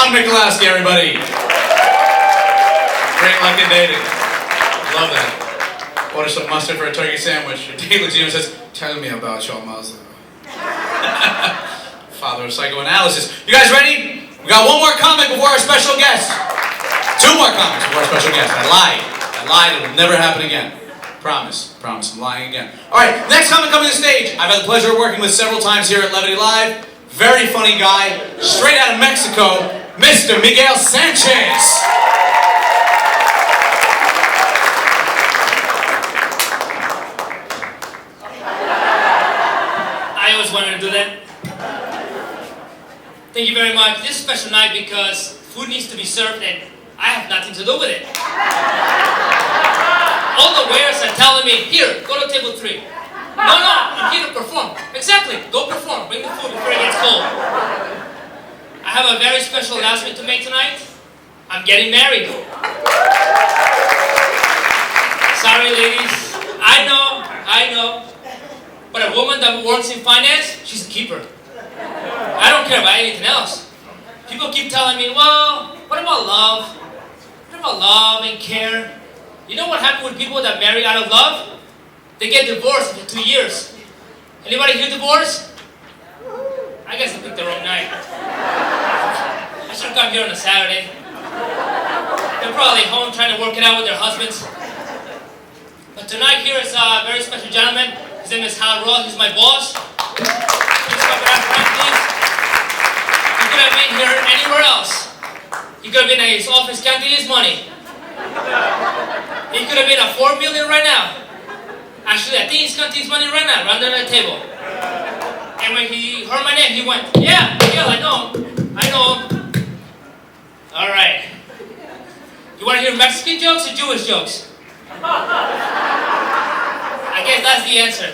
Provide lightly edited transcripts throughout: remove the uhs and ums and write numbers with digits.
Everybody. Great luck in dating. Love that. Order some mustard for a turkey sandwich. Your date looks at you and says, "Tell me about your mother." Father of psychoanalysis. You guys ready? We got one more comic before our special guest. Two more comics before our special guest. I lied. It'll never happen again. Promise. I'm lying again. All right, next comic coming to the stage. I've had the pleasure of working with several times here at Levity Live. Very funny guy, straight out of Mexico, Mr. Miguel Sanchez. I always wanted to do that. Thank you very much. This is a special night because food needs to be served and I have nothing to do with it. All the waiters are telling me, "Here, go to table 3. No, I'm here to perform. Exactly, go perform. Bring the food before it gets cold. I have a very special announcement to make tonight. I'm getting married. Sorry, ladies. I know. But a woman that works in finance, she's a keeper. I don't care about anything else. People keep telling me, well, what about love? What about love and care? You know what happens with people that marry out of love? They get divorced after 2 years. Anybody here divorced? I guess I picked the wrong night. I should have come here on a Saturday. They're probably home trying to work it out with their husbands. But tonight here is a very special gentleman. His name is Hal Ross. He's my boss. Please come around, please. He could have been here anywhere else. He could have been at his office counting his money. He could have been at $4 million right now. Actually, I think he's counting his money right now, right under the table. And when he heard my name, he went, "Yeah, Miguel, I know him. All right. You want to hear Mexican jokes or Jewish jokes? I guess that's the answer.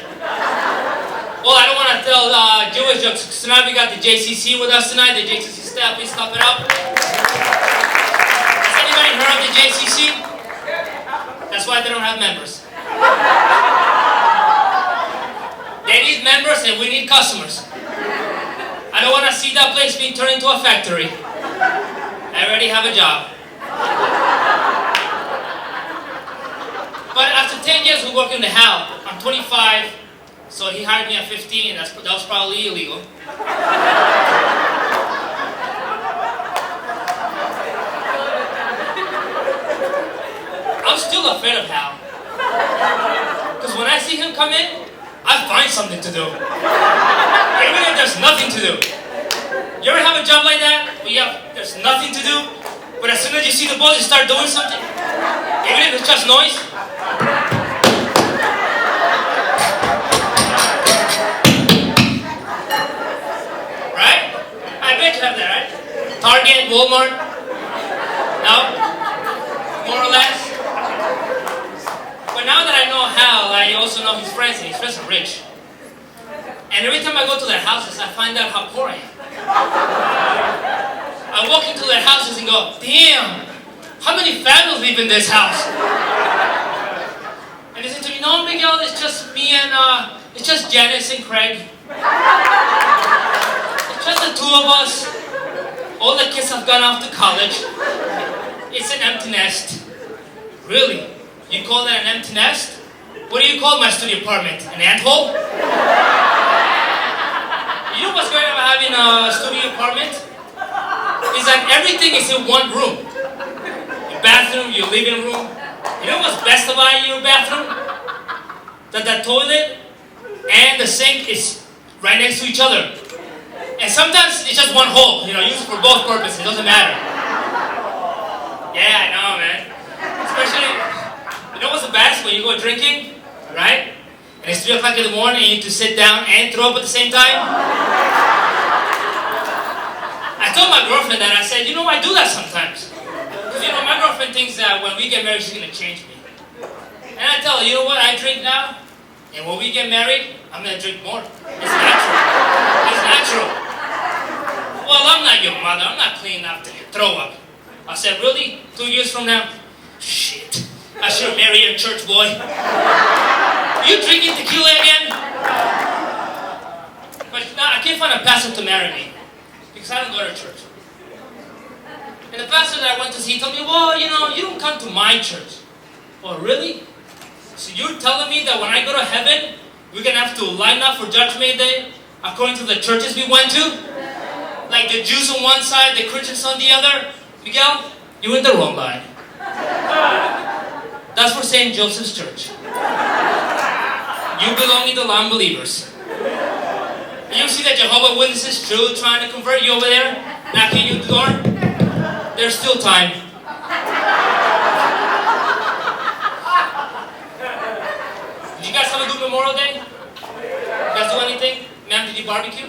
Well, I don't want to tell Jewish jokes. Tonight we got the JCC with us tonight. The JCC staff, please stop it up. Has anybody heard of the JCC? That's why they don't have members. They need members and we need customers. I don't want to see that place being turned into a factory. I already have a job. But after 10 years we work in the house. I'm 25, so he hired me at 15. That was probably illegal. I'm still afraid of Hal. Because when I see him come in, I find something to do. Even if there's nothing to do. You ever have a job like that? Where there's nothing to do, but as soon as you see the boss, you start doing something? Even if it's just noise? Right? I bet you have that, right? Target, Walmart? No? More or less? But now that I know Hal, I also know his friends, and his friends are rich. And every time I go to their houses, I find out how poor I am. I walk into their houses and go, "Damn, how many families live in this house?" And they say to me, "No, Miguel, it's just me and, it's just Janice and Craig. It's just the 2 of us. All the kids have gone off to college. It's an empty nest." Really? You call that an empty nest? What do you call my studio apartment? An anthole? You know what's great about having a studio apartment? Is that everything is in one room. Your bathroom, your living room. You know what's best about your bathroom? That the toilet and the sink is right next to each other. And sometimes it's just one hole, used for both purposes, it doesn't matter. Yeah, I know, man. Especially, you know what's the best? When you go drinking, right? And it's 3 o'clock in the morning and you need to sit down and throw up at the same time. I told my girlfriend that. I said, I do that sometimes. Because, my girlfriend thinks that when we get married, she's going to change me. And I tell her, you know what? I drink now. And when we get married, I'm going to drink more. It's natural. Well, I'm not your mother. I'm not clean enough to throw up. I said, really? 2 years from now? Shit. I should have married a church boy. You drinking tequila again? But no, I can't find a pastor to marry me. Because I don't go to church. And the pastor that I went to see told me, well, you know, you don't come to my church. Oh, really? So you're telling me that when I go to heaven, we're going to have to line up for Judgment Day according to the churches we went to? Like the Jews on one side, the Christians on the other? Miguel, you're in the wrong line. That's for St. Joseph's Church. You belong in the non-believers. You see the Jehovah's Witnesses still trying to convert you over there? Knocking you at the door? There's still time. Did you guys have a good Memorial Day? You guys do anything? Ma'am, did you barbecue?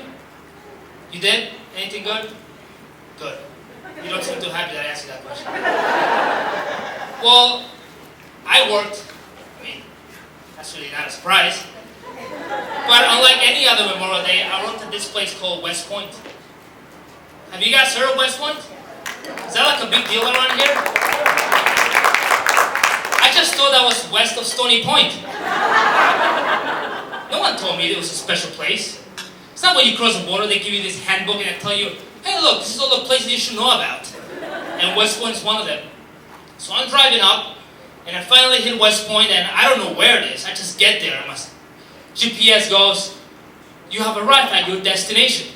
You did? Anything good? Good. You don't seem too happy that I asked you that question. Well, I worked. I mean, that's really not a surprise. But unlike any other Memorial Day, I worked at this place called West Point. Have you guys heard of West Point? Is that like a big deal around here? I just thought that was west of Stony Point. No one told me it was a special place. It's not when you cross the border, they give you this handbook and they tell you, hey look, this is all the places you should know about. And West Point is one of them. So I'm driving up, and I finally hit West Point, and I don't know where it is. I just get there, and my GPS goes, you have arrived at your destination.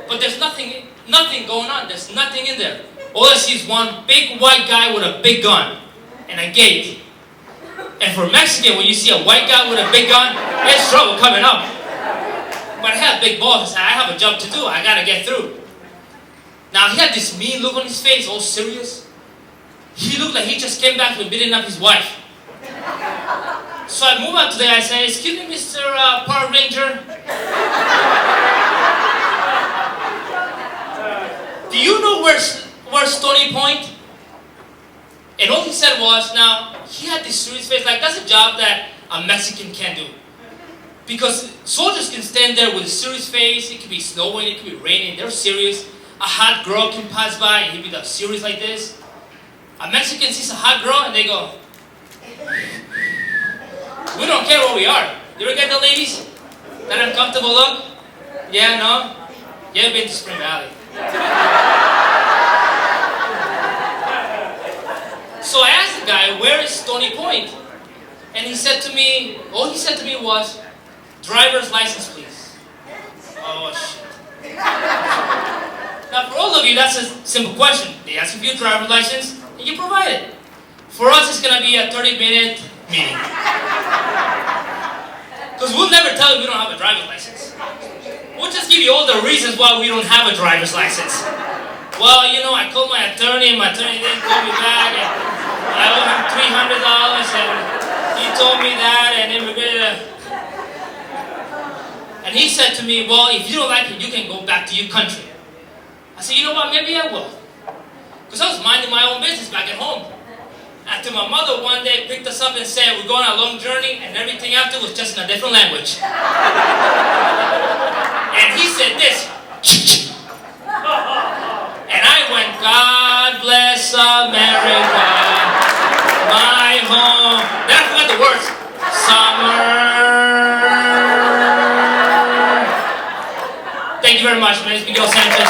But there's nothing going on. There's nothing in there. All I see is one big white guy with a big gun and a gate. And for Mexican, when you see a white guy with a big gun, there's trouble coming up. But I had big balls. I said, I have a job to do. I gotta get through. Now, he had this mean look on his face, all serious. He looked like he just came back from beating up his wife. So I move up to there. I say, excuse me, Mr. Park Ranger. Do you know where's Stony Point? And all he said was, now, he had this serious face, like that's a job that a Mexican can't do. Because soldiers can stand there with a serious face, it could be snowing, it could be raining, they're serious. A hot girl can pass by and he'd be serious like this. A Mexican sees a hot girl and they go, we don't care where we are. You ever get the ladies? That uncomfortable look? Yeah, no? You ever been to Spring Valley? So I asked the guy, where is Stony Point? And he said to me, all he said to me was, driver's license, please. Oh, shit. Now, for all of you, that's a simple question. They ask you for your driver's license, and you provide it. For us, it's going to be a 30-minute meeting. Because we'll never tell you we don't have a driver's license. We'll just give you all the reasons why we don't have a driver's license. Well, you know, I called my attorney, and my attorney didn't call me back, and I owe him $300, and he told me that, and and he said to me, well, if you don't like it, you can go back to your country. I said, you know what, maybe I will. Because I was minding my own business back at home. After my mother one day picked us up and said, we're going on a long journey, and everything after was just in a different language. And he said this. And I went, God bless America, my home. Then I forgot the words. Summer. Thank you very much. My name is Miguel Sanchez.